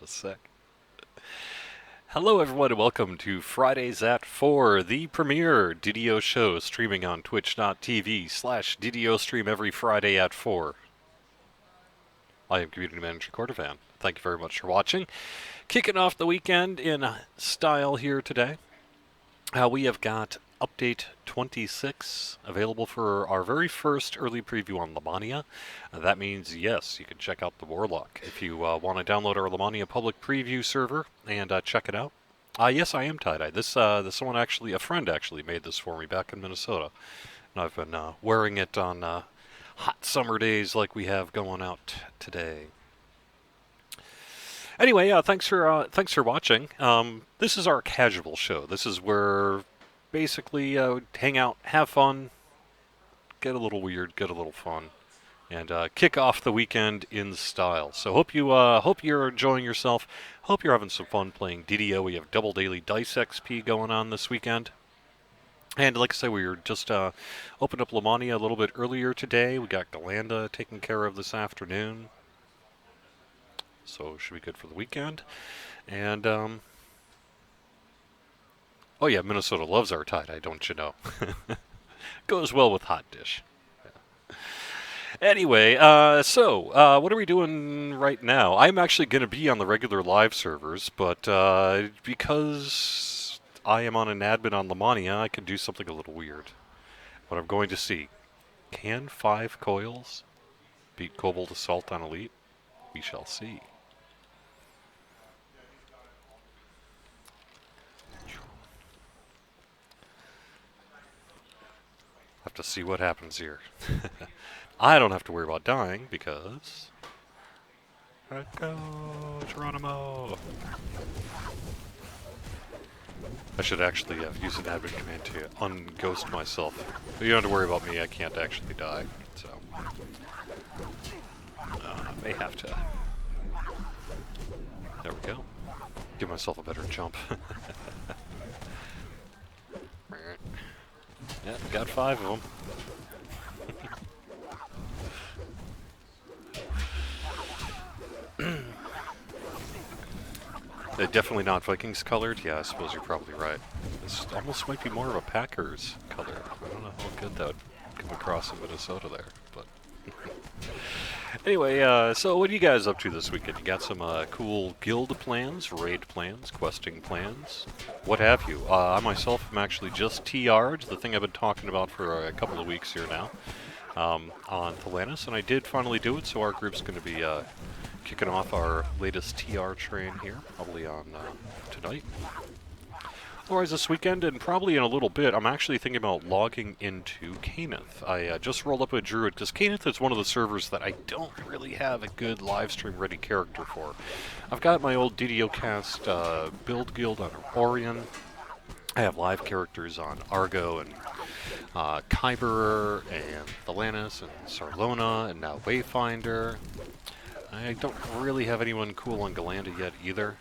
Just a sec. Hello everyone and welcome to Fridays at 4, the premiere DDO show streaming on twitch.tv/DDO stream every Friday at 4. I am Community Manager Cordovan. Thank you very much for watching. Kicking off the weekend in style here today. We have got Update 26 available for our very first early preview on Lamania. That means, yes, you can check out the Warlock if you want to download our Lamania public preview server and check it out. Yes, I am tie-dye. This someone actually, a friend actually made this for me back in Minnesota. And I've been wearing it on hot summer days like we have going out today. Anyway, thanks for watching. This is our casual show. This is where basically hang out, have fun, get a little weird, get a little fun, and kick off the weekend in style. So hope you're enjoying yourself. Hope you're having some fun playing DDO. We have double daily dice XP going on this weekend. And like I said, we were just opened up Lamania a little bit earlier today. We got Galanda taken care of this afternoon. So should be good for the weekend. And oh yeah, Minnesota loves our tie-dye, don't you know? Goes well with hot dish. Yeah. Anyway, so what are we doing right now? I'm actually going to be on the regular live servers, but because I am on an admin on Lamania, I can do something a little weird. What I'm going to see. Can 5 Coyles beat Kobold Assault on Elite? We shall see. Have to see what happens here. I don't have to worry about dying because... Let's go, Geronimo! I should actually use an admin command to unghost myself. But you don't have to worry about me, I can't actually die, so... may have to... There we go. Give myself a better jump. Yeah, got 5 of them. They're definitely not Vikings colored? Yeah, I suppose you're probably right. This almost might be more of a Packers color. I don't know how good that would come across in Minnesota there, but... Anyway, so what are you guys up to this weekend? You got some cool guild plans, raid plans, questing plans, what have you? I myself am actually just TR'd, the thing I've been talking about for a couple of weeks here now, on Deleras, and I did finally do it, so our group's going to be kicking off our latest TR train here, probably on tonight. Otherwise this weekend, and probably in a little bit, I'm actually thinking about logging into Caneth. I just rolled up a Druid, because Caneth is one of the servers that I don't really have a good live stream ready character for. I've got my old DDO cast build guild on Orion. I have live characters on Argo and Kyber and Thelanis and Sarlona and now Wayfinder. I don't really have anyone cool on Galanda yet either,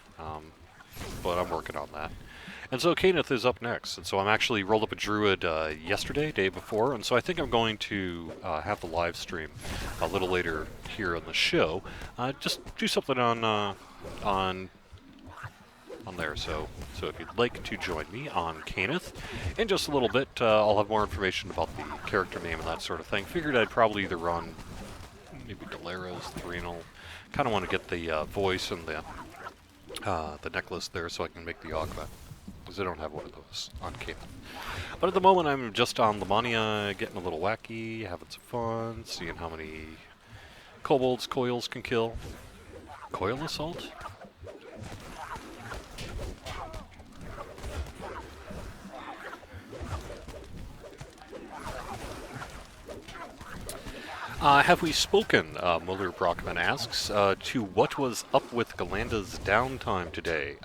but I'm working on that. And so Caneth is up next, and so I'm actually rolled up a Druid yesterday, day before, and so I think I'm going to have the live stream a little later here on the show. Just do something on there. So if you'd like to join me on Caneth, in just a little bit, I'll have more information about the character name and that sort of thing. Figured I'd probably either run maybe Deleras, Threnal. Kind of want to get the voice and the necklace there so I can make the Ogva, because I don't have one of those on Caneth. But at the moment I'm just on Lamania, getting a little wacky, having some fun, seeing how many Kobolds Coyles can kill. Coyle Assault? Have we spoken, Muller Brockman asks, to what was up with Galanda's downtime today?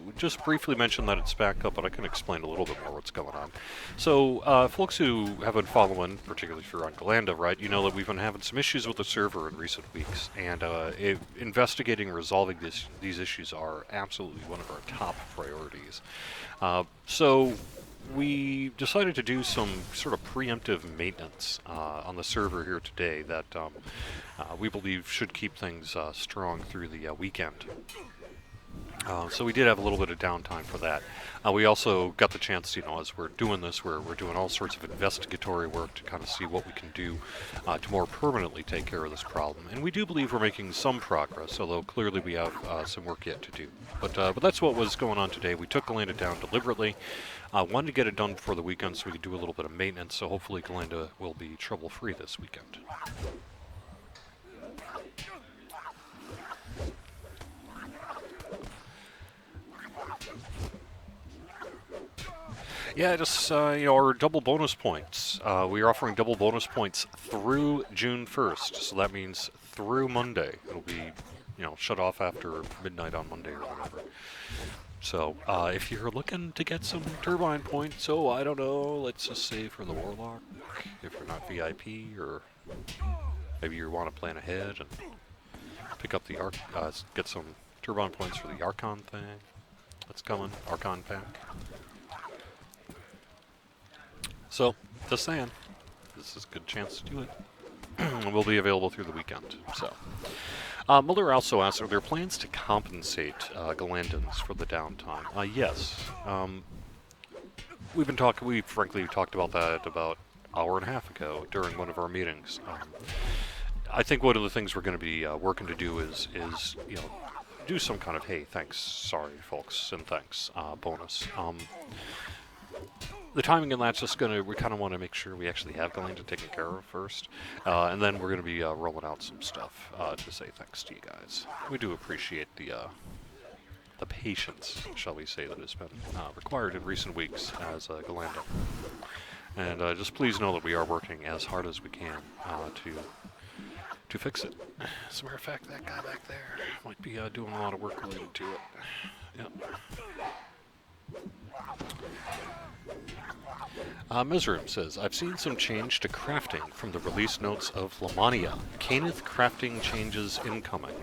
We just briefly mentioned that it's back up, but I can explain a little bit more what's going on. So, folks who have been following, particularly if you're on Galanda, right, you know that we've been having some issues with the server in recent weeks, and investigating and resolving these issues are absolutely one of our top priorities. So we decided to do some sort of preemptive maintenance on the server here today that we believe should keep things strong through the weekend. So we did have a little bit of downtime for that. We also got the chance, as we're doing this, we're doing all sorts of investigatory work to kind of see what we can do to more permanently take care of this problem. And we do believe we're making some progress, although clearly we have some work yet to do. But that's what was going on today. We took Galanda down deliberately. Wanted to get it done before the weekend so we could do a little bit of maintenance, so hopefully Galanda will be trouble-free this weekend. Yeah, just, our double bonus points. We are offering double bonus points through June 1st, so that means through Monday. It'll be, shut off after midnight on Monday or whatever. So, if you're looking to get some turbine points, I don't know, let's just say for the Warlock, if you're not VIP, or maybe you want to plan ahead and pick up the get some turbine points for the Archon thing that's coming, Archon pack. So, just saying, this is a good chance to do it. Will be available through the weekend. So, Muller also asked, are there plans to compensate Galandans for the downtime? Yes. We've been talking. We frankly talked about that about an hour and a half ago during one of our meetings. I think one of the things we're going to be working to do is do some kind of hey, thanks, sorry, folks, and thanks bonus. The timing in that's just we kind of want to make sure we actually have Galanda taken care of first. And then we're going to be rolling out some stuff to say thanks to you guys. We do appreciate the patience, shall we say, that has been required in recent weeks as Galanda. And just please know that we are working as hard as we can to fix it. As a matter of fact, that guy back there might be doing a lot of work related to it. Yep. Mizram says, I've seen some change to crafting from the release notes of Lamania. Caneth crafting changes incoming.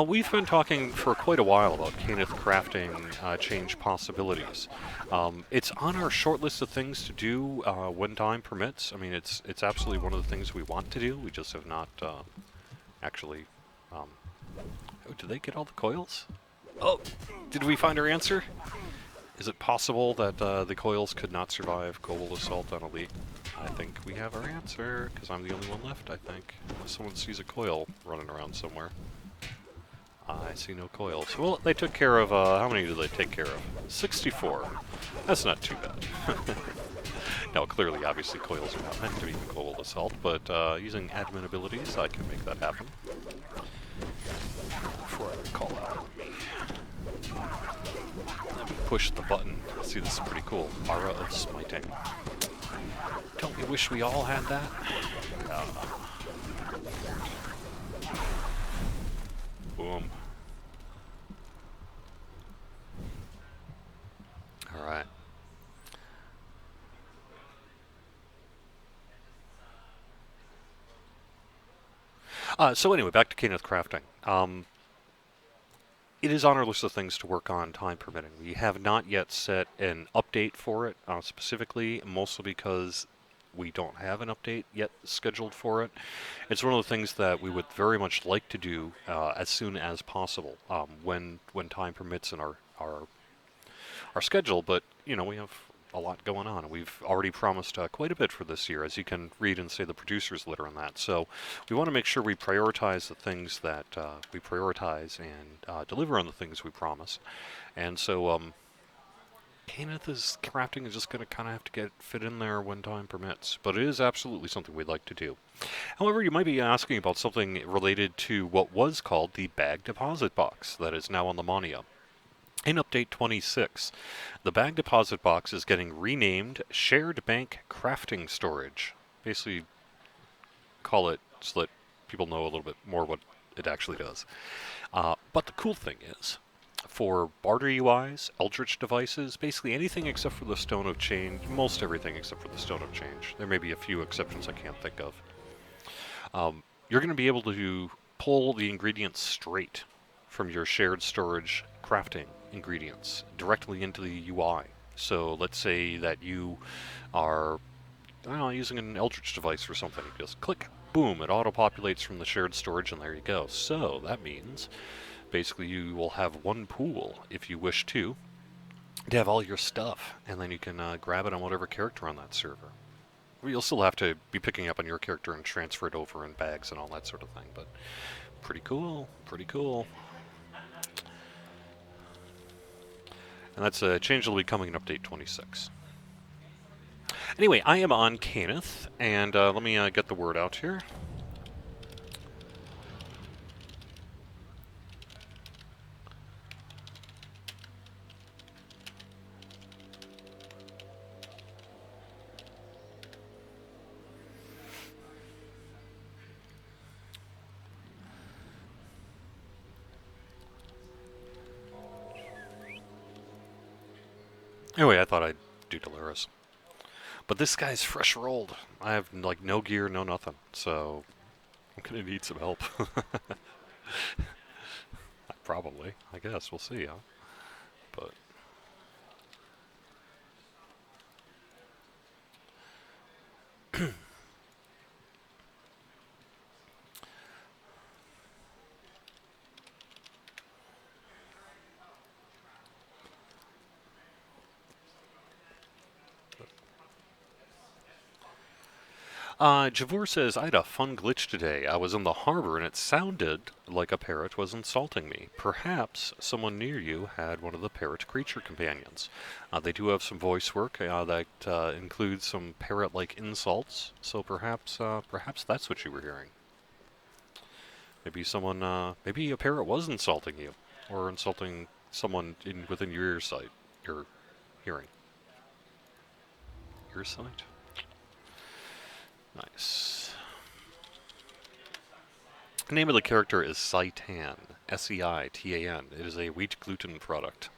We've been talking for quite a while about Caneth crafting change possibilities. It's on our short list of things to do when time permits. I mean, it's absolutely one of the things we want to do. We just have not actually... did they get all the coils? Oh, did we find our answer? Is it possible that the Coyles could not survive Kobold Assault on Elite? I think we have our answer, because I'm the only one left, I think. Unless someone sees a Coyle running around somewhere. I see no Coyles. Well, they took care of, how many did they take care of? 64. That's not too bad. Now, clearly, obviously, Coyles are not meant to be in Kobold Assault, but using admin abilities, I can make that happen. Before I call out me. Push the button. See, this is pretty cool. Aura of Smiting. Don't we wish we all had that? Boom. Alright. So anyway, back to Caneth crafting. It is on our list of things to work on, time permitting. We have not yet set an update for it specifically, mostly because we don't have an update yet scheduled for it. It's one of the things that we would very much like to do as soon as possible when time permits in our schedule. But we have a lot going on, and we've already promised quite a bit for this year, as you can read in, say, the producer's letter on that. So we want to make sure we prioritize the things that we prioritize and deliver on the things we promise. And so Caneth's crafting is just going to kind of have to fit in there when time permits. But it is absolutely something we'd like to do. However, you might be asking about something related to what was called the bag deposit box that is now on the Mania. In Update 26, the bag deposit box is getting renamed Shared Bank Crafting Storage. Basically, call it so that people know a little bit more what it actually does. But the cool thing is, for barter UIs, Eldritch devices, basically anything except for the Stone of Change, most everything except for the Stone of Change. There may be a few exceptions I can't think of. You're going to be able to pull the ingredients straight from your shared storage crafting ingredients directly into the UI. So let's say that you are using an Eldritch device or something. You just click, boom, it auto-populates from the shared storage, and there you go. So that means Basically, you will have one pool, if you wish to have all your stuff, and then you can grab it on whatever character on that server. You'll still have to be picking up on your character and transfer it over in bags and all that sort of thing, but pretty cool, pretty cool. And that's a change that'll be coming in Update 26. Anyway, I am on Caneth, and let me get the word out here. Anyway, I thought I'd do Deleras. But this guy's fresh rolled. I have, like, no gear, no nothing, so I'm gonna need some help. Probably. I guess. We'll see, huh? But... Javor says, I had a fun glitch today. I was in the harbor and it sounded like a parrot was insulting me. Perhaps someone near you had one of the parrot creature companions. They do have some voice work that includes some parrot-like insults, so perhaps that's what you were hearing. Maybe maybe a parrot was insulting you, or insulting someone within your ear sight, your hearing. Ear sight? Nice. The name of the character is Seitan, S-E-I-T-A-N. It is a wheat gluten product,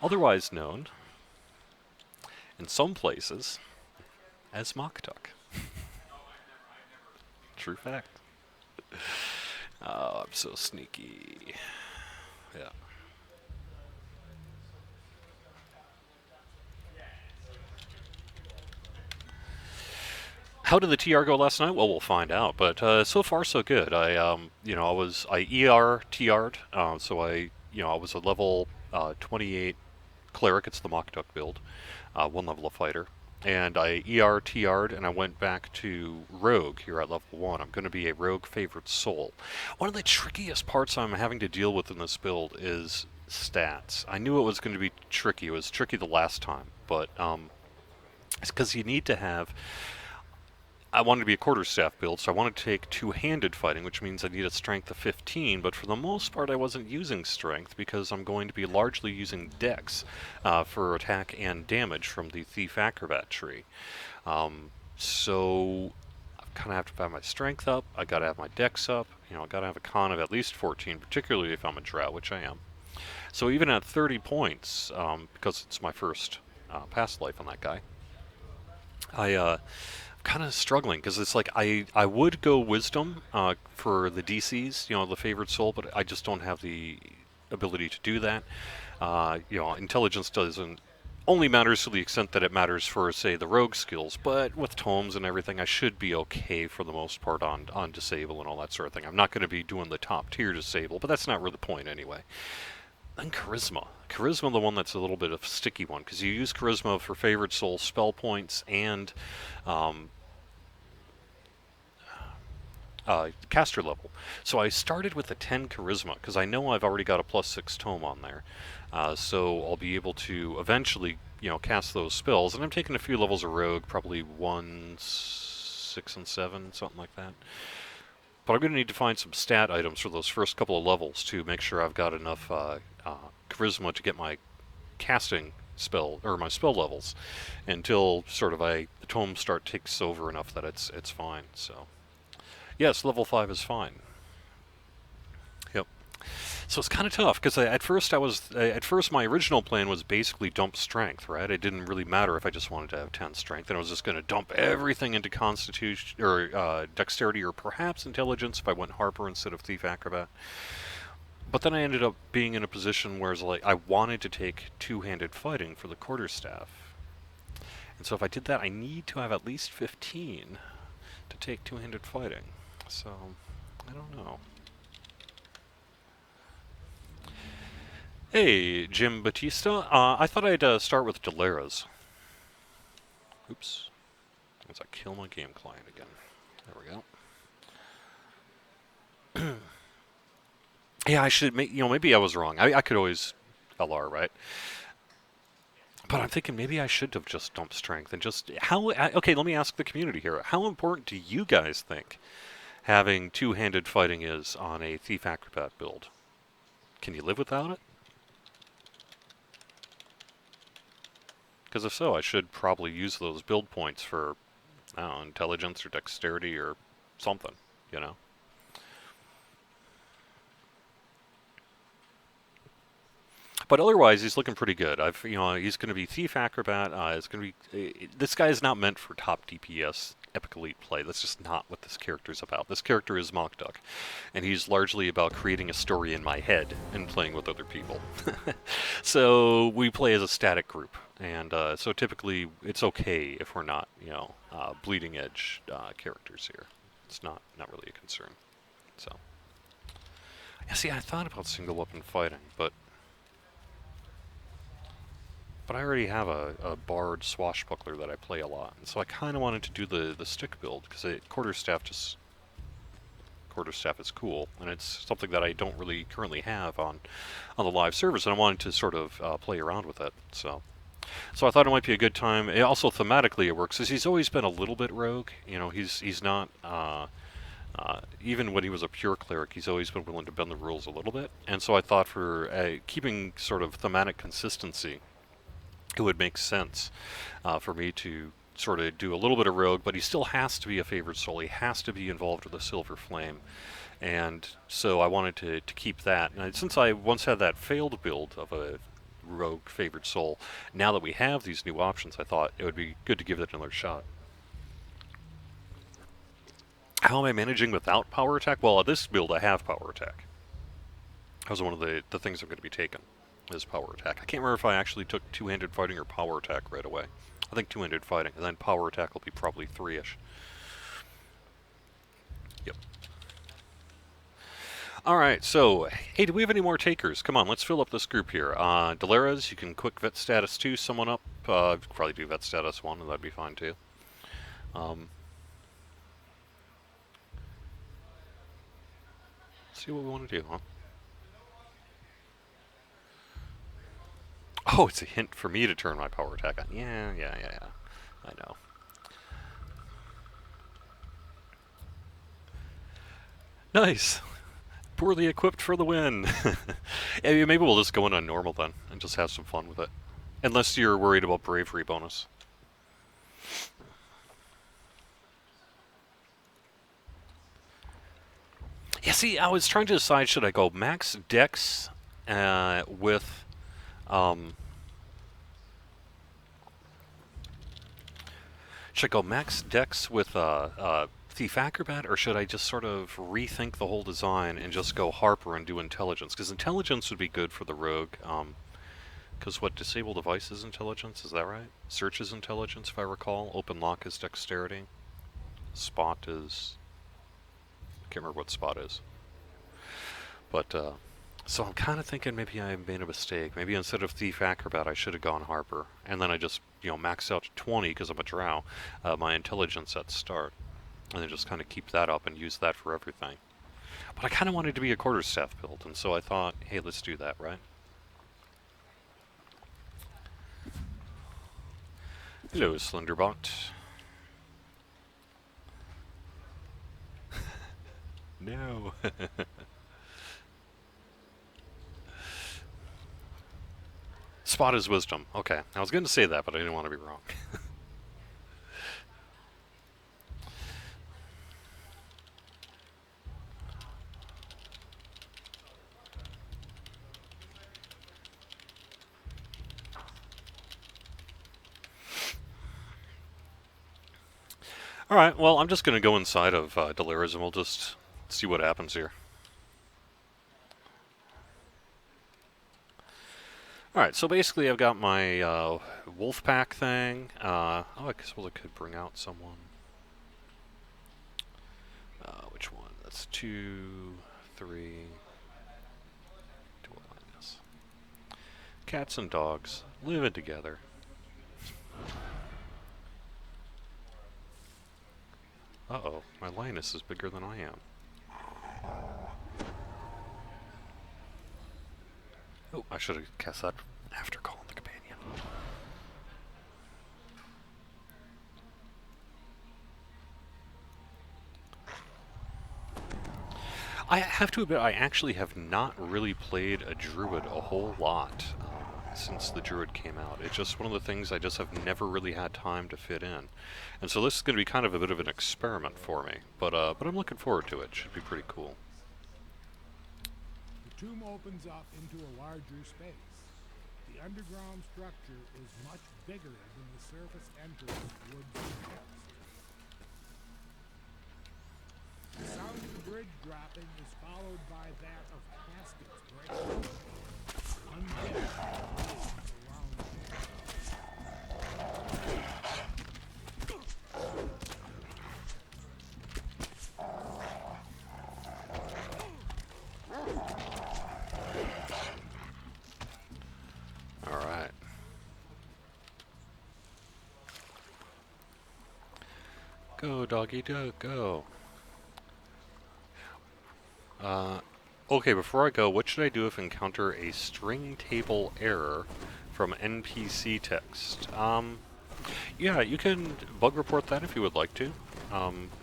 otherwise known in some places as Moktuk. True fact. Oh, I'm so sneaky. Yeah. How did the TR go last night? Well, we'll find out. But so far, so good. I ER TR'd, so I was a level 28 cleric. It's the Moktuk build, one level of fighter, and I ER TR'd, and I went back to rogue here at level 1. I'm going to be a rogue favorite soul. One of the trickiest parts I'm having to deal with in this build is stats. I knew it was going to be tricky. It was tricky the last time, but it's because you need to have. I wanted to be a quarterstaff build, so I wanted to take two-handed fighting, which means I need a strength of 15, but for the most part I wasn't using strength because I'm going to be largely using dex for attack and damage from the Thief Acrobat tree. So I kind of have to have my strength up, I gotta have my dex up, I gotta have a con of at least 14, particularly if I'm a drow, which I am. So even at 30 points, because it's my first past life on that guy, I'm kind of struggling because it's like I would go wisdom for the DCs, the favorite soul, but I just don't have the ability to do that. Intelligence doesn't only matters to the extent that it matters for, say, the rogue skills, but with tomes and everything, I should be okay for the most part on disable and all that sort of thing. I'm not going to be doing the top tier disable, but that's not really the point anyway. Then Charisma. Charisma, the one that's a little bit of a sticky one, because you use Charisma for favorite soul spell points and caster level. So I started with a 10 Charisma, because I know I've already got a +6 tome on there. So I'll be able to eventually, cast those spells. And I'm taking a few levels of Rogue, probably 1, 6, and 7, something like that. But I'm going to need to find some stat items for those first couple of levels to make sure I've got enough charisma to get my casting spell, or my spell levels, until sort of the tome start takes over enough that it's fine. So, yes, level 5 is fine. Yep. So it's kind of tough because at first my original plan was basically dump strength, right? It didn't really matter if I just wanted to have 10 strength, and I was just going to dump everything into constitution or dexterity or perhaps intelligence if I went Harper instead of Thief Acrobat. But then I ended up being in a position where I wanted to take two-handed fighting for the quarterstaff, and so if I did that, I need to have at least 15 to take two-handed fighting. So I don't know. Hey, Jim Batista. I thought I'd start with Deleras. Oops. As I kill my game client again. There we go. Yeah, I should. Maybe I was wrong. I could always LR, right? But I'm thinking maybe I should have just dumped strength and just how. Okay, let me ask the community here. How important do you guys think having two-handed fighting is on a Thief Acrobat build? Can you live without it? Because if so, I should probably use those build points for, I don't know, intelligence or dexterity or something, you know? But otherwise, he's looking pretty good. He's going to be Thief Acrobat. It's going to be. This guy is not meant for top DPS Epic Elite play. That's just not what this character is about. This character is Mock Duck, and he's largely about creating a story in my head and playing with other people. So we play as a static group, and so typically it's okay if we're not, bleeding edge characters here. It's not really a concern. So, yeah. See, I thought about single weapon fighting, but I already have a bard swashbuckler that I play a lot, and so I kind of wanted to do the stick build because quarterstaff is cool, and it's something that I don't really currently have on the live servers, and I wanted to sort of play around with it. So I thought it might be a good time. Also thematically it works, because he's always been a little bit rogue. He's not. Even when he was a pure cleric, he's always been willing to bend the rules a little bit, and so I thought for keeping sort of thematic consistency, it would make sense for me to sort of do a little bit of rogue, but he still has to be a favored soul. He has to be involved with a silver flame. And so I wanted to keep that. And since I once had that failed build of a rogue favored soul, now that we have these new options, I thought it would be good to give it another shot. How am I managing without power attack? Well, at this build I have power attack. That was one of the things I'm going to be taking. Is power attack. I can't remember if I actually took two-handed fighting or power attack right away. I think two-handed fighting, and then power attack will be probably 3-ish. Yep. Alright, so, hey, do we have any more takers? Come on, let's fill up this group here. Deleras, you can quick vet status 2 someone up. Probably do vet status 1, and that'd be fine too. See what we want to do, huh? Oh, it's a hint for me to turn my power attack on. Yeah. I know. Nice! Poorly equipped for the win! Yeah, maybe we'll just go in on normal then, and just have some fun with it. Unless you're worried about bravery bonus. Yeah, see, I was trying to decide, should I go max dex with... should I go max dex with Thief Acrobat, or should I just sort of rethink the whole design and just go Harper and do intelligence? Because intelligence would be good for the rogue. Because what, disable device is intelligence, is that right? Search is intelligence, if I recall. Open lock is dexterity. Spot is... I can't remember what spot is. But, so I'm kind of thinking maybe I made a mistake. Maybe instead of Thief Acrobat, I should have gone Harper. And then I just, max out to 20 because I'm a drow, my intelligence at start. And then just kind of keep that up and use that for everything. But I kind of wanted to be a quarterstaff build, and so I thought, hey, let's do that, right? Hello, Slenderbot. No. Spot is wisdom. Okay, I was going to say that, but I didn't want to be wrong. Alright, well, I'm just going to go inside of Deleras and we'll just see what happens here. Alright, so basically I've got my wolf pack thing. I suppose I could bring out someone. Which one? That's 2, 3... to align this. Cats and dogs living together. Uh-oh, my lioness is bigger than I am. Oh, I should have cast that after calling the companion. I have to admit, I actually have not really played a Druid a whole lot since the Druid came out. It's just one of the things I just have never really had time to fit in. And so this is going to be kind of a bit of an experiment for me, but I'm looking forward to it. Should be pretty cool. The tomb opens up into a larger space. The underground structure is much bigger than the surface entrance would suggest. The sound of the bridge dropping is followed by that of caskets breaking. Undead around All right. Go, doggy, go. Okay, before I go, what should I do if I encounter a string table error from NPC text? Yeah, you can bug report that if you would like to.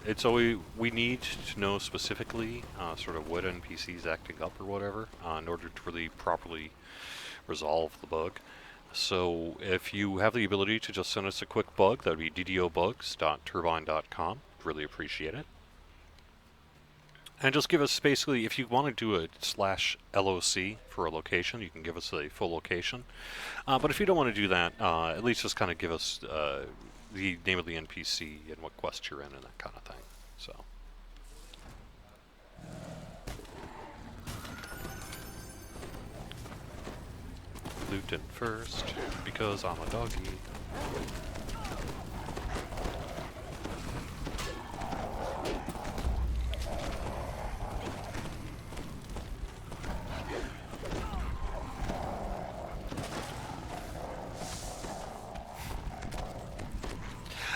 It's always, we need to know specifically sort of what NPC is acting up or whatever in order to really properly resolve the bug. So if you have the ability to just send us a quick bug, that would be ddobugs.turbine.com. Really appreciate it. And just give us basically, if you want to do a /LOC for a location, you can give us a full location. But if you don't want to do that, at least just kind of give us the name of the NPC and what quest you're in and that kind of thing. So. Looting first, because I'm a doggy.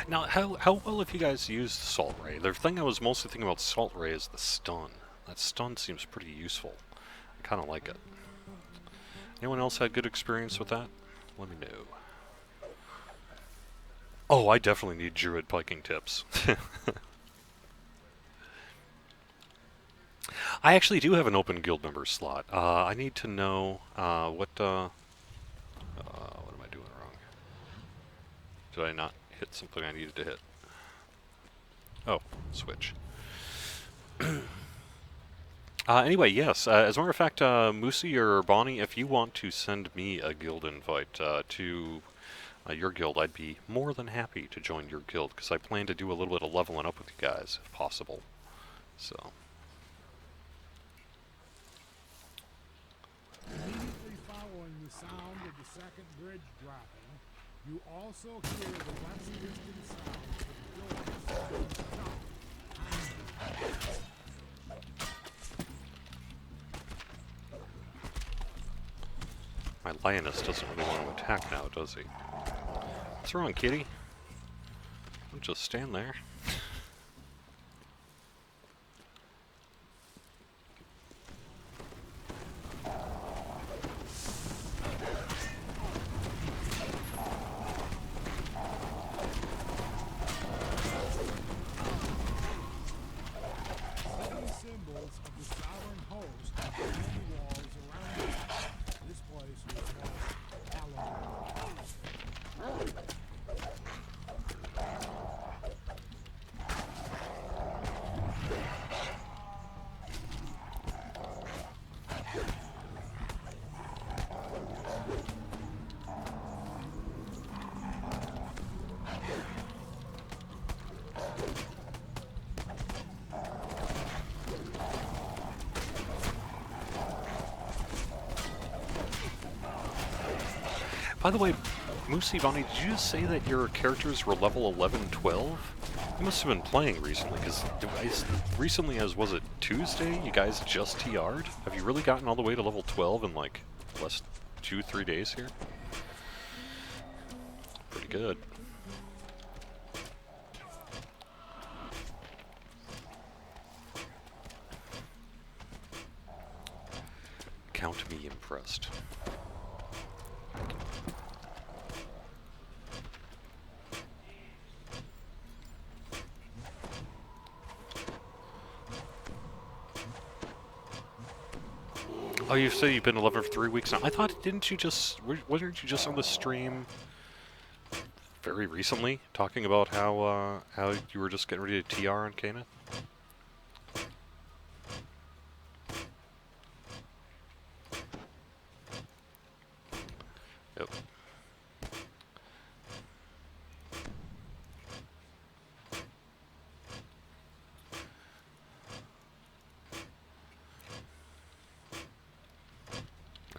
Now, how well have you guys used Salt Ray? The thing I was mostly thinking about Salt Ray is the stun. That stun seems pretty useful. I kind of like it. Anyone else had good experience with that? Let me know. Oh, I definitely need Druid piking tips. I actually do have an open guild member slot. I need to know what am I doing wrong? Did I not hit something I needed to hit? Oh, switch. Anyway, yes, as a matter of fact, Moosey or Bonnie, if you want to send me a guild invite to your guild, I'd be more than happy to join your guild, because I plan to do a little bit of leveling up with you guys, if possible. So. immediately following the sound of the second bridge dropping, you also hear the less distant sound of doors being shut. My lioness doesn't really want to attack now, does he? What's wrong, kitty? Don't just stand there. Symbols of the sovereign host on the walls around it. This place was once hallowed. By the way, Moosey, Bonnie, did you just say that your characters were level 11, 12? You must have been playing recently, because recently as, was it Tuesday, you guys just TR'd? Have you really gotten all the way to level 12 in, like, less 2-3 days here. Pretty good. Count me impressed. Oh, you say you've been 11 for 3 weeks now. I thought, didn't you just, wasn't you just on the stream very recently talking about how you were just getting ready to TR on Kana? Yep.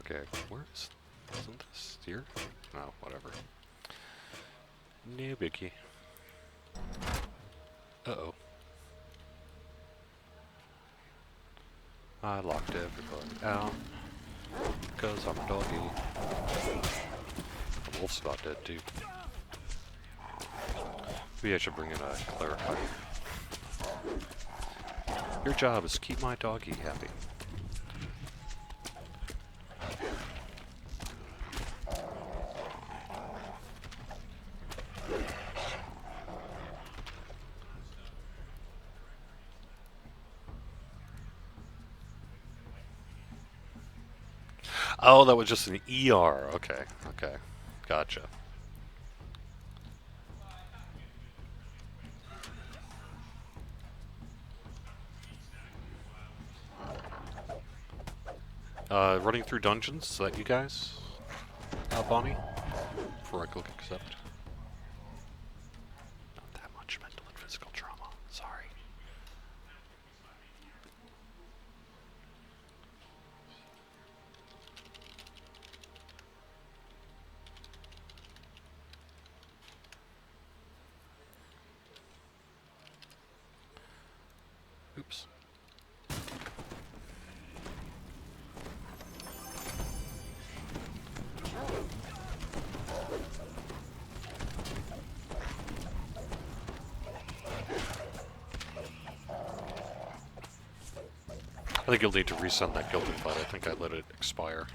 Okay, isn't this here? No, whatever. No biggie. Uh-oh. I locked everybody out, because I'm a doggy. The wolf's about dead, too. Maybe I should bring in a clarifier. Your job is to keep my doggy happy. Oh, that was just an ER. Okay, okay. Gotcha. Running through dungeons, is that you guys? Bonnie? Before I click accept. Not that much mental and physical trauma. Sorry. Oops. I think you'll need to resend that guild invite. I think I let it expire.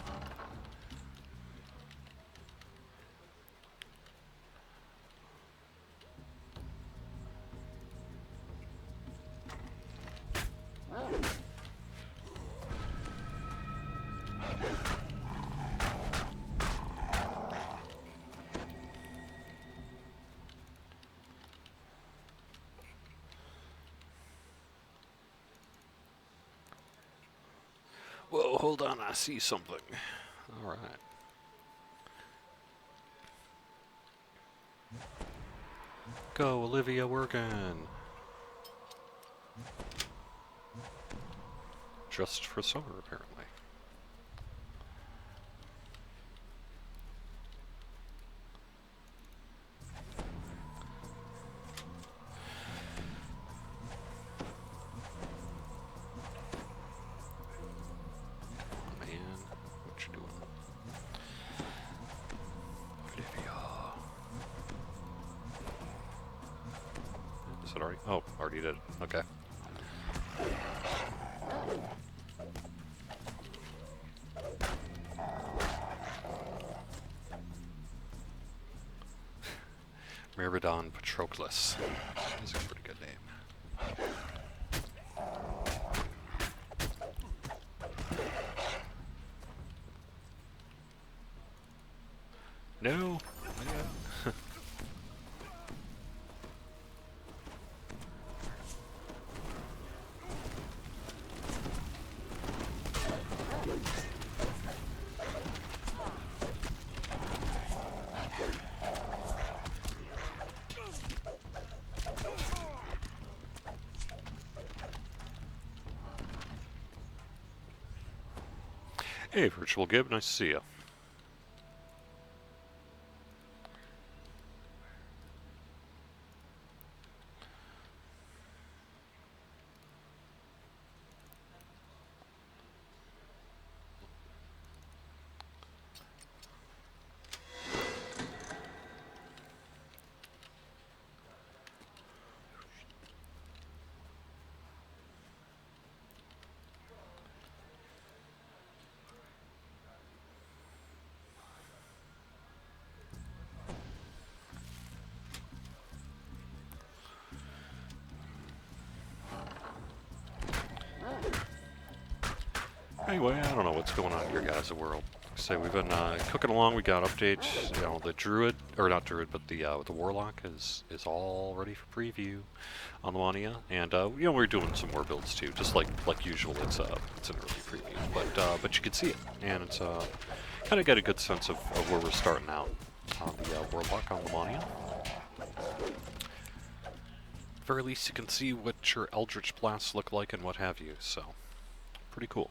Whoa, hold on, I see something. Alright. Go, Olivia Wergen! Just for summer, apparently. Already? Oh, already did. Okay. Myrmidon Patroclus. That's a pretty good name. No! Hey, Virtual Gib, nice to see you. Anyway, I don't know what's going on in your guys' world. Say we've been cooking along. We got updates. You know, the Druid, or not Druid, but the Warlock is all ready for preview on the Mania, and you know, we're doing some more builds too, just like usual. It's an early preview, but you can see it, and it's kind of get a good sense of where we're starting out on the Warlock on the Mania. Very least you can see what your Eldritch Blasts look like and what have you. So pretty cool.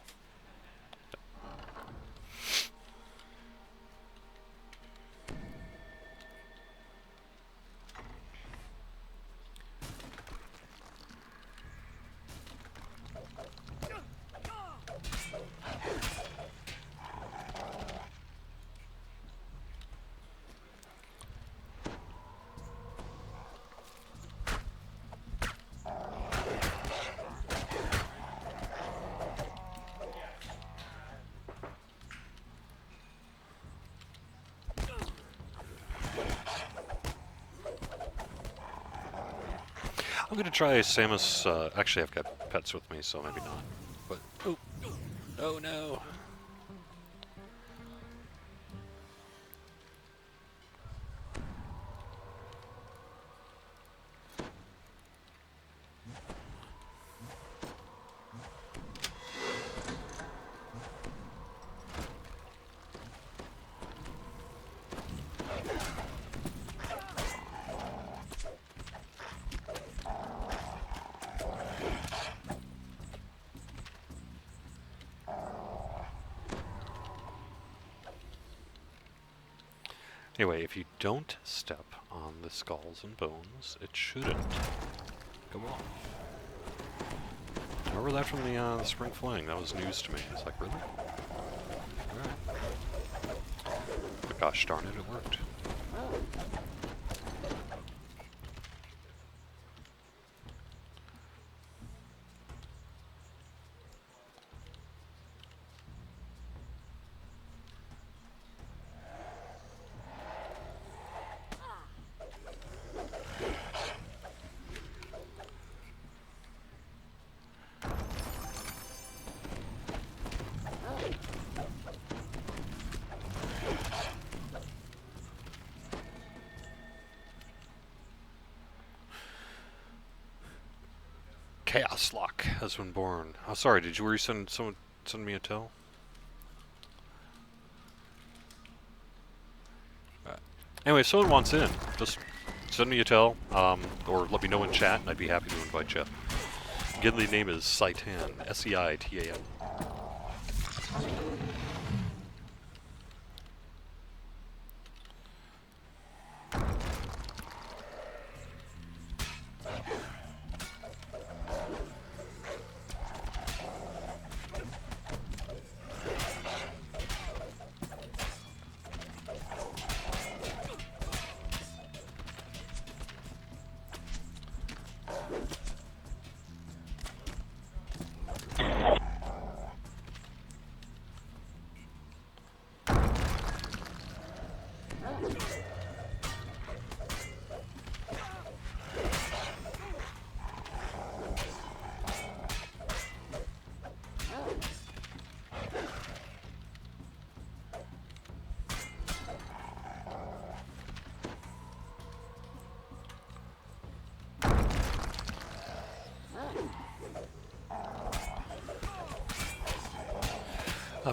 I'm gonna try Samus. Actually, I've got pets with me, so maybe not. But oh no! Anyway, if you don't step on the skulls and bones, it shouldn't go off. Remember that from the Spring Fling? That was news to me. It's like, really? Alright. But gosh darn it, it worked. Chaos Lock has been born. Oh, sorry, did you send me a tell? Anyway, if someone wants in, just send me a tell, or let me know in chat, and I'd be happy to invite you. Again, the name is Seitan, S-E-I-T-A-N.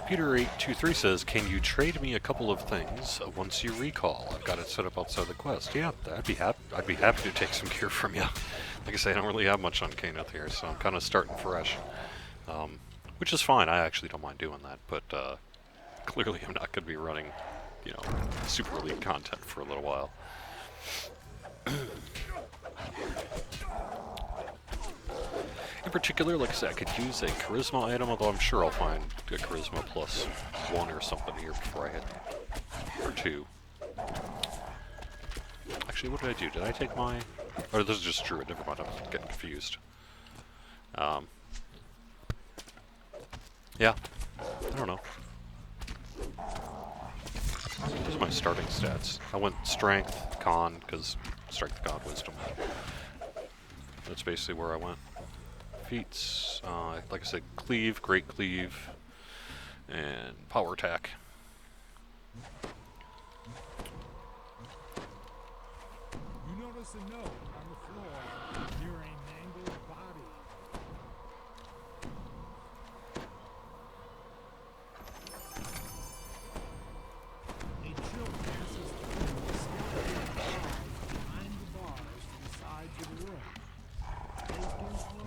Peter823 says, can you trade me a couple of things once you recall? I've got it set up outside the quest. Yeah, I'd be happy to take some gear from you. Like I say, I don't really have much on Kanoth here, so I'm kind of starting fresh. Which is fine, I actually don't mind doing that, but clearly I'm not going to be running, you know, super elite content for a little while. In particular, like I said, I could use a charisma item, although I'm sure I'll find a charisma +1 or something here before I hit, or 2. Actually, what did I do? Did I take my... Or this is just Druid, never mind, I'm getting confused. Yeah, I don't know. Those are my starting stats. I went Strength, Con, because Strength, Con, Wisdom. That's basically where I went. Feats, like I said, Cleave, Great Cleave, And power attack. You notice a note on the floor near a mangled body. A chill passes through the skeleton crawls behind the bars to the sides of the room. They don't look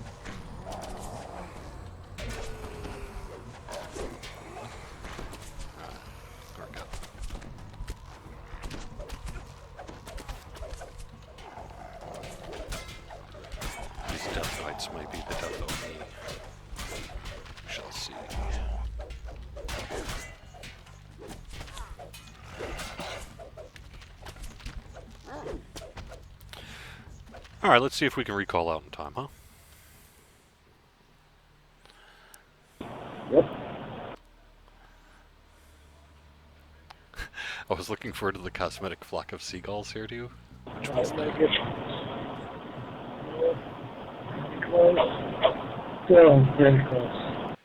There we go. These death knights might be the death of me. We shall see. Alright, let's see if we can recall out in time, huh? Yep. I was looking forward to the cosmetic flock of seagulls here, too. Which I one's like that? it. Close. Still very close.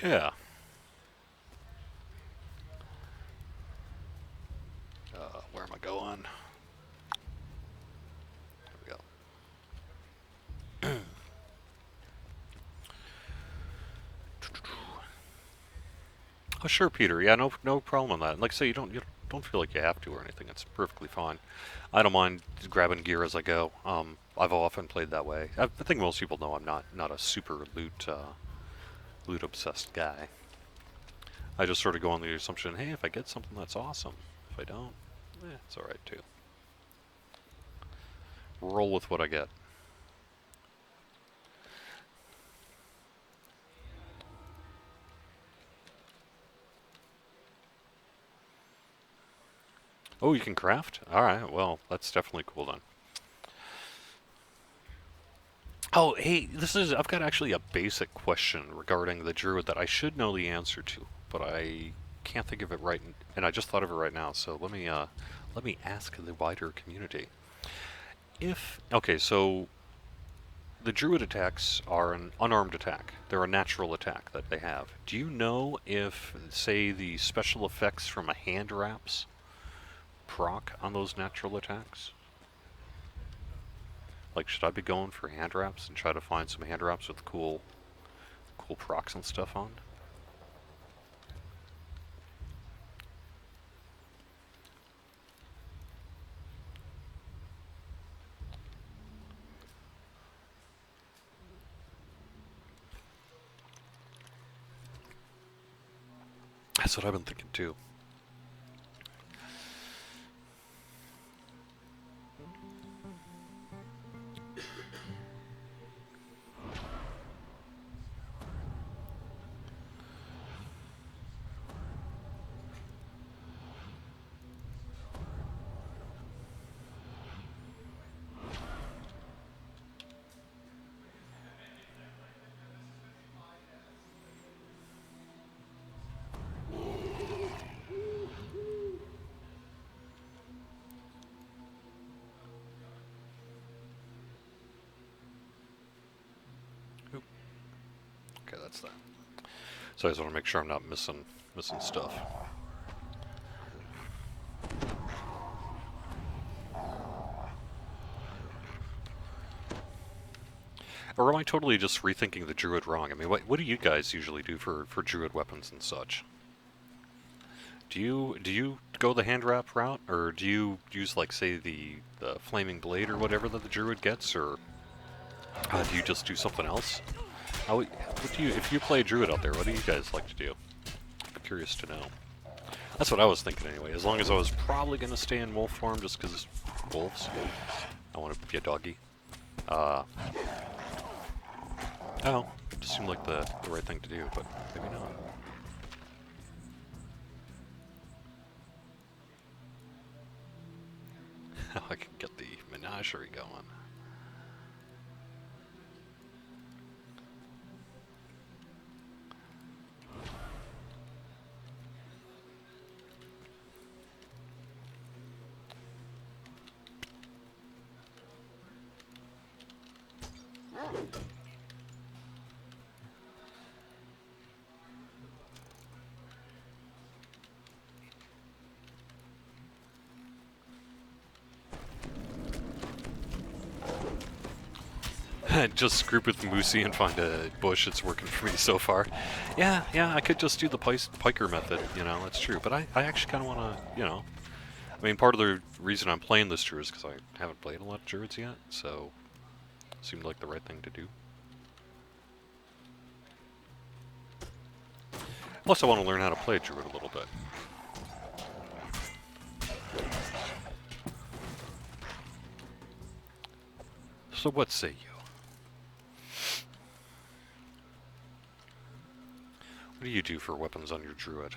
Yeah. Where am I going? There we go. Oh, sure, Peter. Yeah, no problem on that. And like I say, you don't feel like you have to or anything. It's perfectly fine. I don't mind grabbing gear as I go. I've often played that way. I think most people know I'm not a super loot obsessed guy. I just sort of go on the assumption, hey, if I get something, that's awesome. If I don't, it's all right too. Roll with what I get. Oh, you can craft? Alright, well, that's definitely cool then. Oh, hey, I've got actually a basic question regarding the Druid that I should know the answer to, but I can't think of it right, and I just thought of it right now, so let me ask the wider community. Okay, so the Druid attacks are an unarmed attack. They're a natural attack that they have. Do you know if, say, the special effects from a hand wraps proc on those natural attacks? Like, should I be going for hand wraps and try to find some hand wraps with cool procs and stuff on? That's what I've been thinking too. Oop. Okay, that's that. So I just want to make sure I'm not missing stuff. Or am I totally just rethinking the Druid wrong? I mean, what do you guys usually do for Druid weapons and such? Do you go the hand wrap route, or do you use, like, say, the flaming blade or whatever that the Druid gets, or do you just do something else? What do you, if you play Druid out there, what do you guys like to do? I'm curious to know. That's what I was thinking anyway. As long as I was probably gonna stay in wolf form, just because wolves. I want to be a doggy. Oh, it just seemed like the right thing to do, but maybe not. I can get the menagerie going. Just group with Moosey and find a bush. It's working for me so far. Yeah, I could just do the piker method, you know, that's true. But I actually kind of want to, you know... I mean, part of the reason I'm playing this Druid is because I haven't played a lot of Druids yet, so... It seemed like the right thing to do. Plus, I want to learn how to play Druid a little bit. So what say you? What do you do for weapons on your Druid?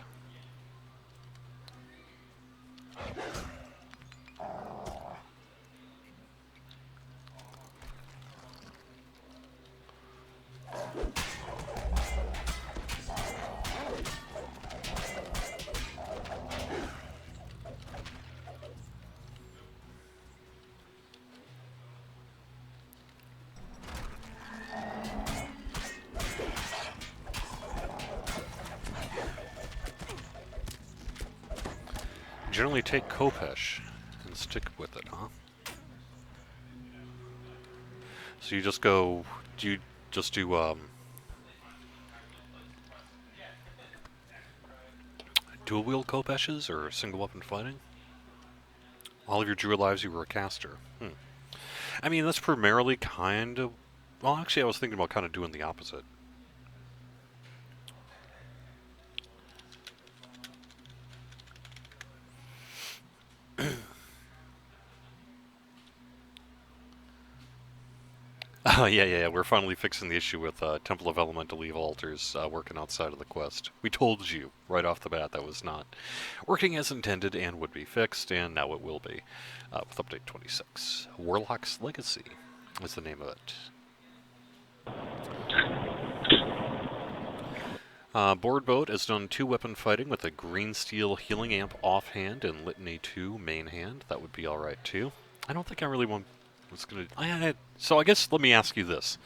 Generally take Khopesh and stick with it, huh? So you just go... Do you just do, dual wield Khopeshes or single weapon fighting? All of your Druid lives you were a caster. I mean, that's primarily kind of... Well, actually, I was thinking about kind of doing the opposite. Oh, yeah, we're finally fixing the issue with Temple of Elemental Evil altars working outside of the quest. We told you right off the bat that was not working as intended and would be fixed, and now it will be with Update 26. Warlock's Legacy is the name of it. Board Boat has done 2-weapon fighting with a Green Steel Healing Amp offhand and Litany 2 main hand. That would be alright too. I don't think I really want... So I guess let me ask you this.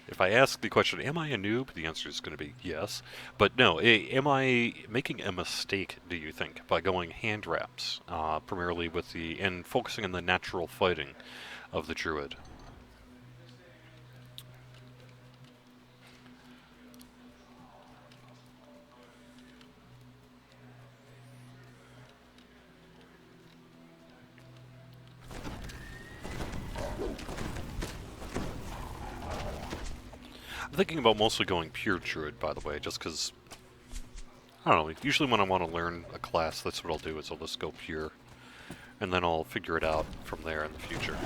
If I ask the question, am I a noob? The answer is going to be yes. But no, am I making a mistake, do you think, by going hand wraps, primarily with the... and focusing on the natural fighting of the Druid? I'm thinking about mostly going pure Druid, by the way, just because, I don't know, usually when I want to learn a class, that's what I'll do, is I'll just go pure, and then I'll figure it out from there in the future.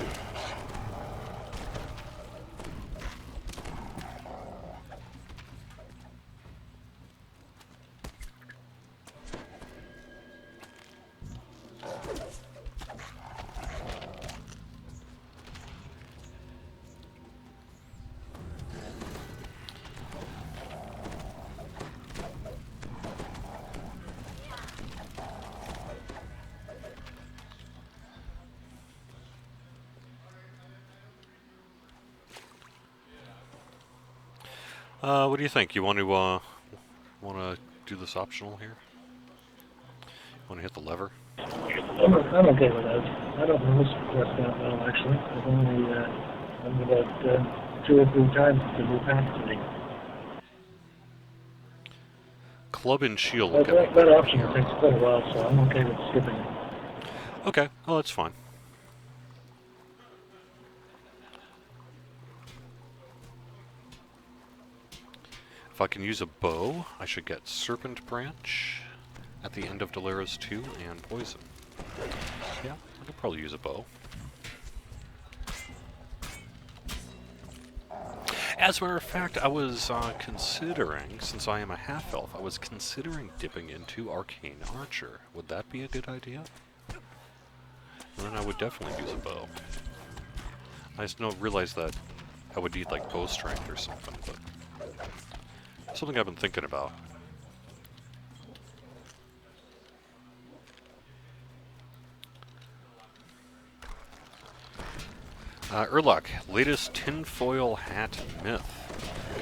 What do you think? You want to do this optional here? Want to hit the lever? I'm okay with that. I don't know this quest that well, actually. I've only done about 2 or 3 times to move past today. Club and shield. That option takes quite a while, so I'm okay with skipping it. Okay, well that's fine. If I can use a bow, I should get Serpent Branch at the end of Deleras 2 and Poison. Yeah, I could probably use a bow. As a matter of fact, I was considering, since I am a half-elf, I was considering dipping into Arcane Archer. Would that be a good idea? And then I would definitely use a bow. I just don't realize that I would need like bow strength or something, but something I've been thinking about. Urlach, latest tinfoil hat myth.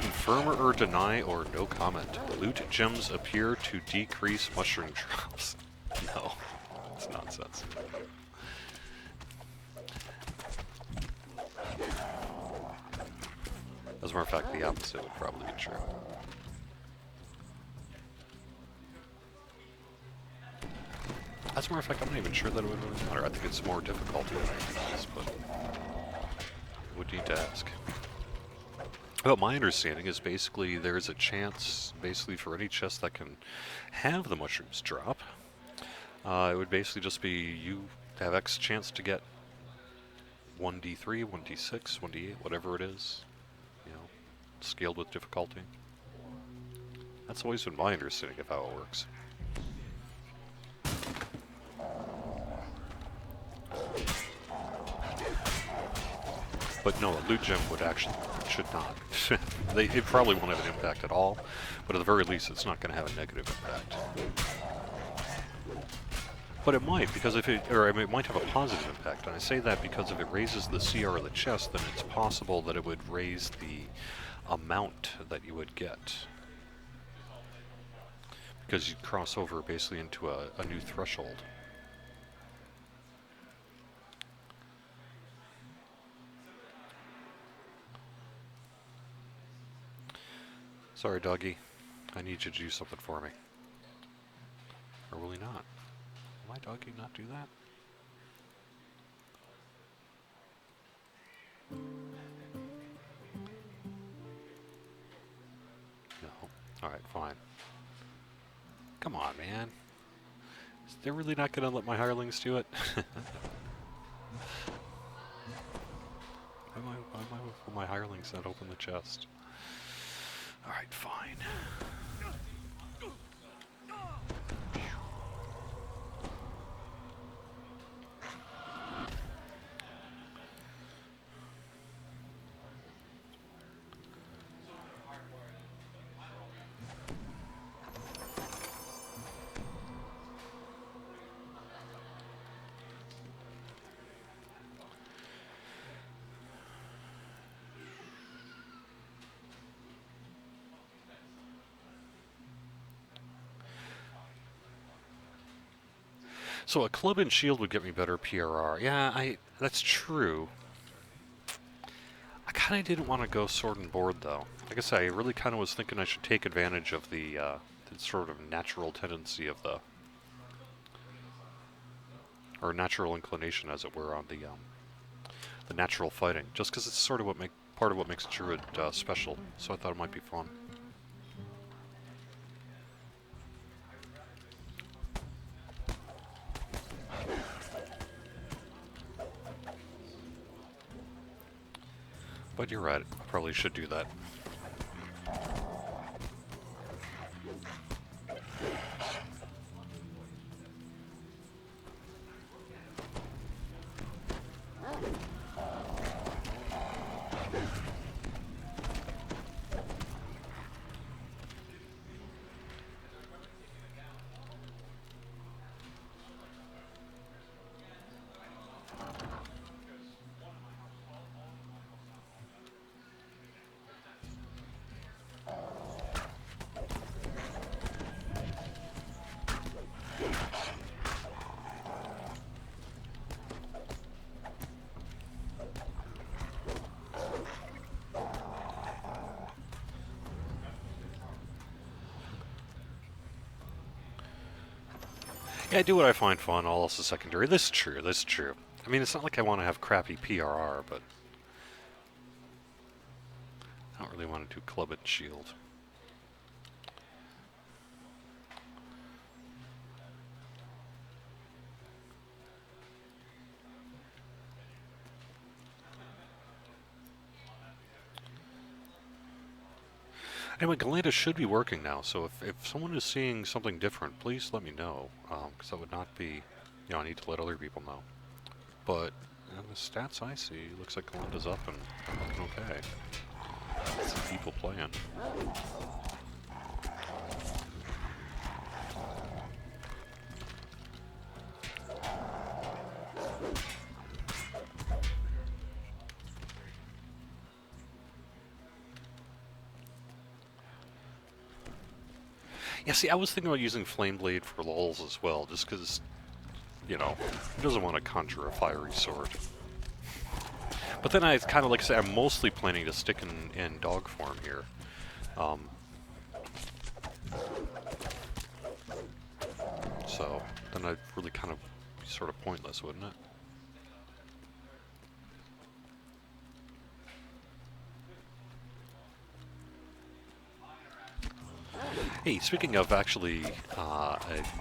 Confirm or deny or no comment. Loot gems appear to decrease mushroom drops. No, it's nonsense. As a matter of fact, the opposite would probably be true. As a matter of fact, I'm not even sure that it would really matter. I think it's more difficult than anything else, but would need to ask. Well, my understanding is basically there's a chance, basically for any chest that can have the mushrooms drop, it would basically just be you have X chance to get 1d3, 1d6, 1d8, whatever it is, you know, scaled with difficulty. That's always been my understanding of how it works. But no, a loot gem would actually, should not. It probably won't have an impact at all, but at the very least it's not going to have a negative impact. But it might, because if it, or I mean, it might have a positive impact, and I say that because if it raises the CR of the chest, then it's possible that it would raise the amount that you would get. Because you'd cross over basically into a new threshold. Sorry, doggy. I need you to do something for me. Or will he not? Will my doggy not do that? No. Alright, fine. Come on, man. They're really not going to let my hirelings do it? Why will my hirelings not open the chest? Alright, fine. So a club and shield would get me better PRR. Yeah, that's true. I kind of didn't want to go sword and board, though. Like I said, I really kind of was thinking I should take advantage of the sort of natural tendency of the... or natural inclination, as it were, on the natural fighting. Just because it's sort of part of what makes Druid special. So I thought it might be fun. But you're right, I probably should do that. Yeah, I do what I find fun, all else is secondary. This is true, this is true. I mean, it's not like I want to have crappy PRR, but... I don't really want to do club and shield. Anyway, Galanda should be working now, so if someone is seeing something different, please let me know, because that would not be, you know, I need to let other people know. But, you know, the stats I see, looks like Galanda's up and looking okay. Some people playing. Yeah, see, I was thinking about using Flame Blade for lulz as well, just because, you know, who doesn't want to conjure a fiery sword? But then I kind of like I say, I'm mostly planning to stick in dog form here. So then I'd really kind of be sort of pointless, wouldn't it? Hey, speaking of actually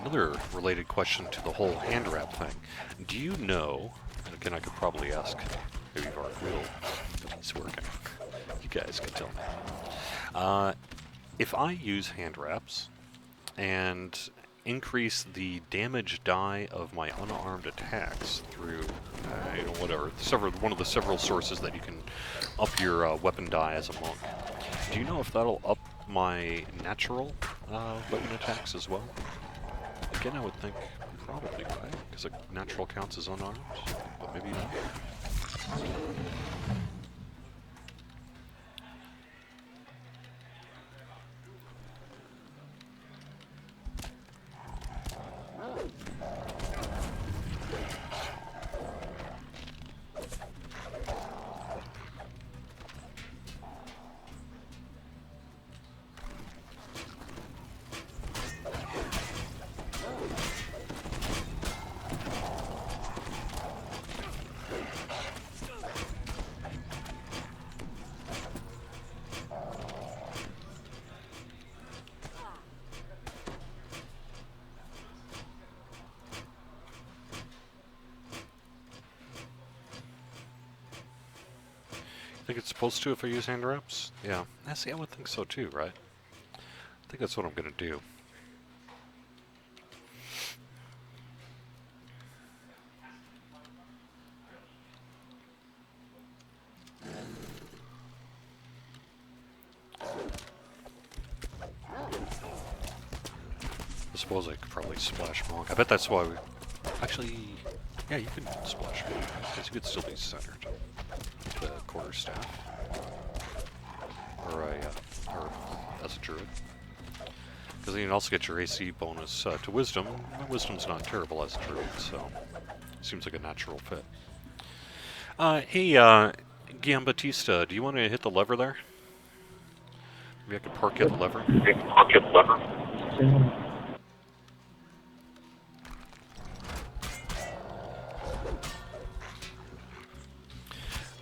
another related question to the whole hand wrap thing, do you know, and again I could probably ask maybe Vark Wheel if he's working, you guys can tell me. If I use hand wraps and increase the damage die of my unarmed attacks through, whatever, one of the several sources that you can up your weapon die as a monk, do you know if that'll up my natural weapon attacks as well? Again, I would think probably, right? Because a natural counts as unarmed, but maybe not. Think it's supposed to if I use hand wraps? Yeah. See, I would think so too, right? I think that's what I'm gonna do. I suppose I could probably splash monk. I bet that's why we... Actually, yeah, you can splash monk, because you could still be centered. The quarterstaff, or as a druid, because then you can also get your AC bonus to wisdom. Wisdom's not terrible as a druid, so seems like a natural fit. Hey, Giambattista, do you want to hit the lever there? Maybe I could park you at the lever.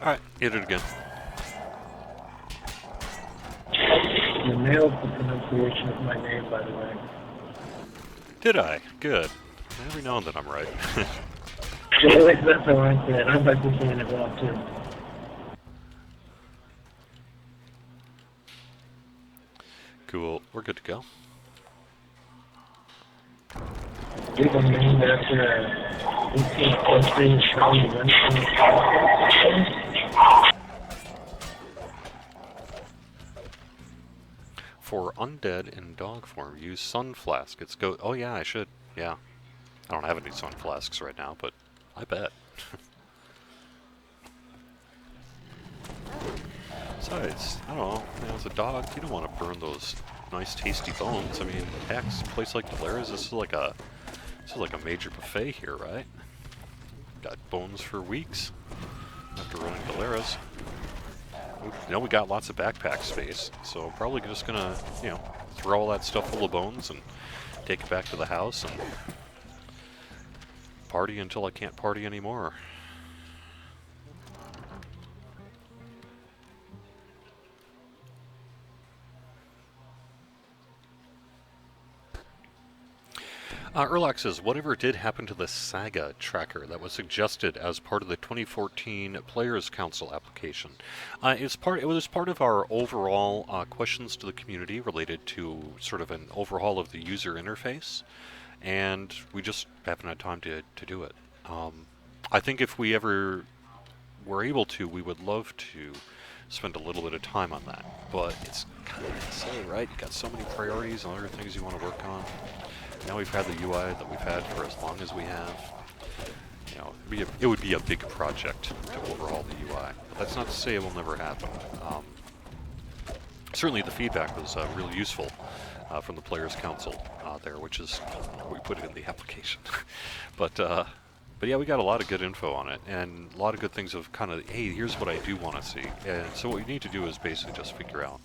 Alright, hit it again. You nailed the pronunciation of my name, by the way. Did I? Good. Every now and then I'm right. At least that's how I say it. I'm actually saying it well, too. Cool. We're good to go. You can name after a 18th century Italian Renaissance. For undead in dog form, use sun flask. It's go. Oh yeah, I should. Yeah, I don't have any sun flasks right now, but I bet. Besides, I don't know. As a dog, you don't want to burn those nice, tasty bones. I mean, heck, a place like Deleras, this is like a major buffet here, right? Got bones for weeks after running Deleras. We got lots of backpack space, so probably just gonna, throw all that stuff full of bones and take it back to the house and party until I can't party anymore. Erlock says, whatever did happen to the Saga tracker that was suggested as part of the 2014 Players Council application? It was part of our overall questions to the community related to sort of an overhaul of the user interface, and we just haven't had time to do it. I think if we ever were able to, we would love to spend a little bit of time on that, but it's kind of silly, right? You got so many priorities and other things you want to work on. Now we've had the UI that we've had for as long as we have. It would be a big project to overhaul the UI. But that's not to say it will never happen. Certainly the feedback was really useful from the Players Council there, which is we put it in the application. But But yeah, we got a lot of good info on it, and a lot of good things of kind of, hey, here's what I do want to see. And so what we need to do is basically just figure out,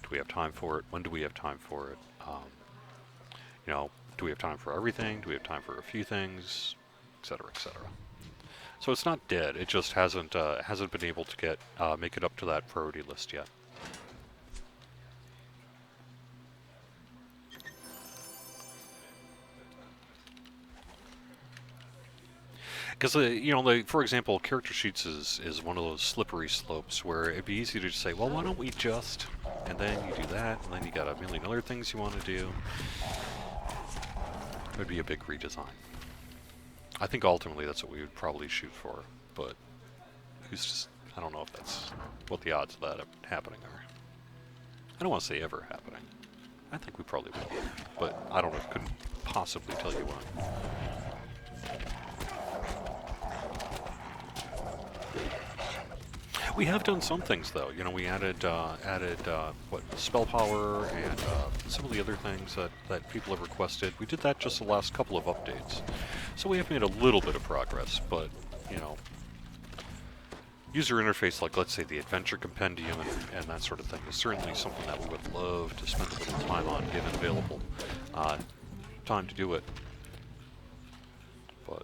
do we have time for it? When do we have time for it? You know, do we have time for everything? Do we have time for a few things, etc., etc. So it's not dead. It just hasn't been able to get make it up to that priority list yet. Because you know, for example, character sheets is one of those slippery slopes where it'd be easy to just say, well, why don't we just, and then you do that, and then you got a million other things you want to do. It would be a big redesign. I think ultimately that's what we would probably shoot for, but who's just, I don't know if that's what the odds of that happening are. I don't want to say ever happening. I think we probably will, but I don't know, couldn't possibly tell you when. We have done some things though. You know, we added what, spell power and some of the other things that people have requested. We did that just the last couple of updates, so we have made a little bit of progress. But you know, user interface like, let's say, the adventure compendium and that sort of thing is certainly something that we would love to spend a little time on, given available time to do it. But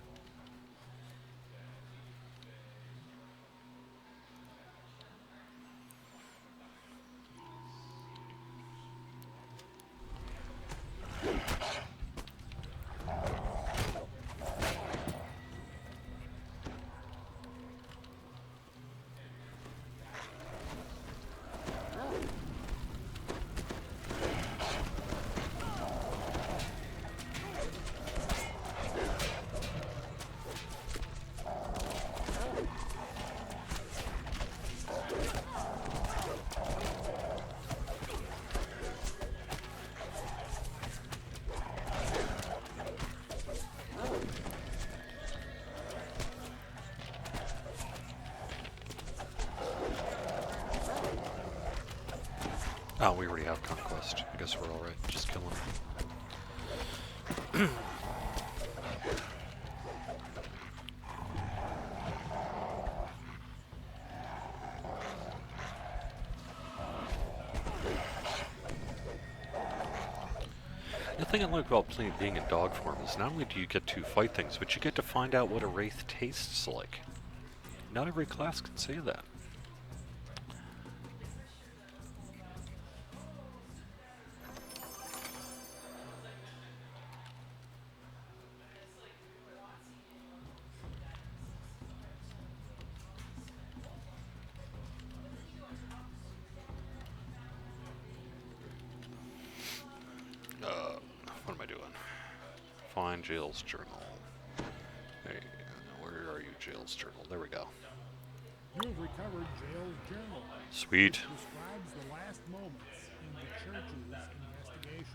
oh, we already have conquest. I guess we're all right. Just killing them. The thing I like about being in dog form is not only do you get to fight things, but you get to find out what a wraith tastes like. Not every class can say that. What am I doing? Find Jail's journal. Hey, where are you, Jail's journal? There we go. You have recovered Jail's journal. Sweet. Which describes the last moments in the church's investigation.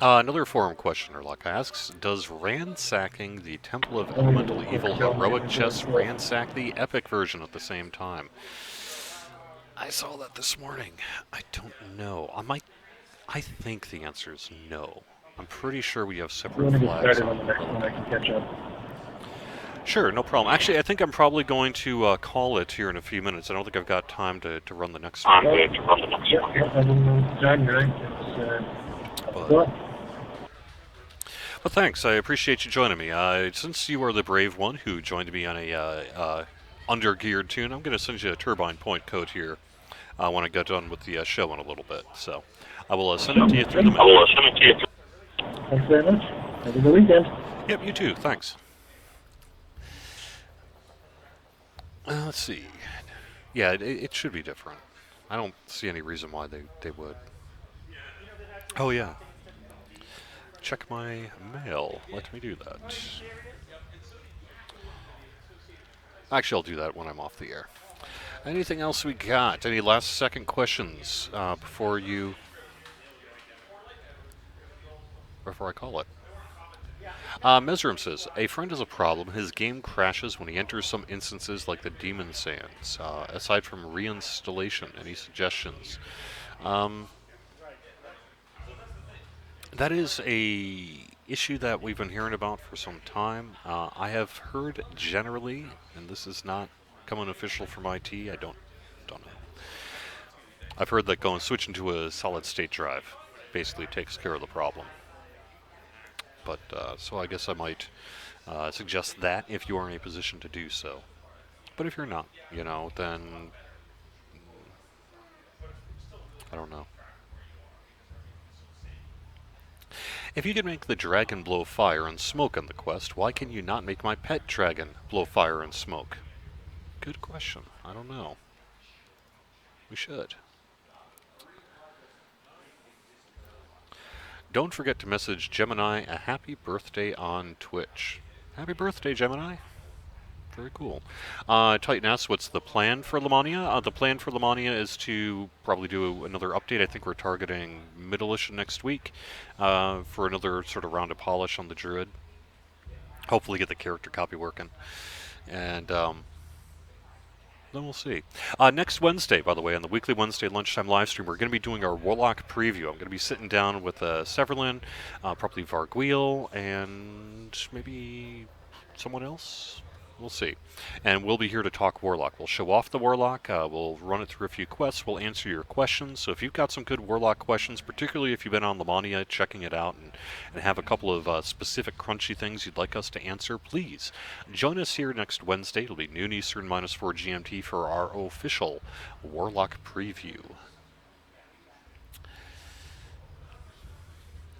Another forum questioner, like asks, does ransacking the Temple of Elemental Evil heroic chests ransack the epic version at the same time? I saw that this morning. I don't know. I think the answer is no. I'm pretty sure we have I'm separate going to get flags started on on the next one. I can catch up. Sure, no problem. Actually, I think I'm probably going to call it here in a few minutes. I don't think I've got time to run the next one. Yeah, I didn't know time, right? But thanks. I appreciate you joining me. Since you are the brave one who joined me on a undergeared tune, I'm going to send you a turbine point code here when I get done with the show in a little bit. So I will send it to you through the mail. Thanks very much. Have a good weekend. Yep, you too. Thanks. Let's see. Yeah, it should be different. I don't see any reason why they would. Oh, yeah. Check my mail. Let me do that. Actually, I'll do that when I'm off the air. Anything else we got? Any last second questions before I call it? Mesrim says, a friend has a problem. His game crashes when he enters some instances like the Demon Sands. Aside from reinstallation, any suggestions? That is issue that we've been hearing about for some time. I have heard generally, and this is not coming official from IT. I don't know. I've heard that switching to a solid state drive basically takes care of the problem. But so I guess I might suggest that if you are in a position to do so. But if you're not, then I don't know. If you can make the dragon blow fire and smoke on the quest, why can you not make my pet dragon blow fire and smoke? Good question. I don't know. We should. Don't forget to message Gemini a happy birthday on Twitch. Happy birthday, Gemini. Very cool. Titan asks, what's the plan for Lamania? The plan for Lamania is to probably do another update. I think we're targeting middle-ish next week for another sort of round of polish on the Druid. Hopefully get the character copy working. And then we'll see. Next Wednesday, by the way, on the weekly Wednesday lunchtime live stream, we're going to be doing our Warlock preview. I'm going to be sitting down with Severlin, probably Varguil, and maybe someone else. We'll see. And we'll be here to talk Warlock. We'll show off the Warlock. We'll run it through a few quests. We'll answer your questions. So if you've got some good Warlock questions, particularly if you've been on Lamania checking it out and have a couple of specific crunchy things you'd like us to answer, please join us here next Wednesday. It'll be noon Eastern, -4 GMT for our official Warlock preview.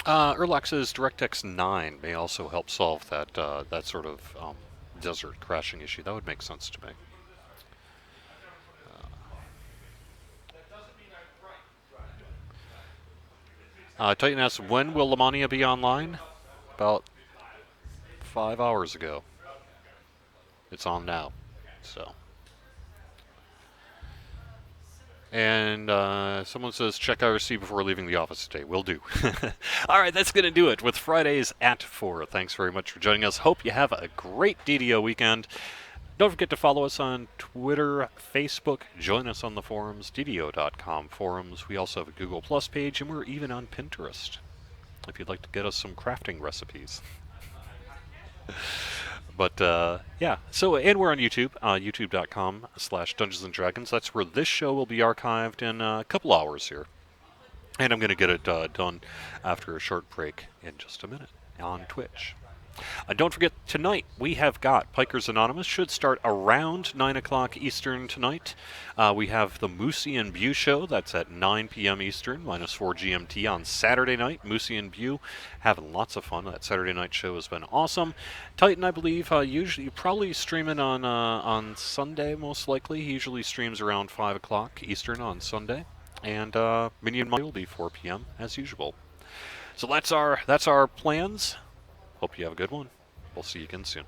Erlock says DirectX 9 may also help solve that sort of desert crashing issue. That would make sense to me. Titan asks, when will Lamania be online? About 5 hours ago. It's on now. So. And someone says, check IRC before leaving the office today. Will do. All right, that's going to do it with Fridays at 4. Thanks very much for joining us. Hope you have a great DDO weekend. Don't forget to follow us on Twitter, Facebook. Join us on the forums, DDO.com forums. We also have a Google Plus page, and we're even on Pinterest if you'd like to get us some crafting recipes. But, yeah. So, and we're on YouTube, youtube.com/Dungeons and Dragons. That's where this show will be archived in a couple hours here. And I'm going to get it done after a short break in just a minute on Twitch. Don't forget, tonight we have got Pikers Anonymous. Should start around 9 o'clock Eastern tonight. We have the Moosey and Bew show. That's at 9 p.m. Eastern, -4 GMT on Saturday night. Moosey and Bew having lots of fun. That Saturday night show has been awesome. Titan, I believe, usually probably streaming on Sunday, most likely. He usually streams around 5 o'clock Eastern on Sunday. And Minion Monday will be 4 p.m. as usual. So that's our plans. Hope you have a good one. We'll see you again soon.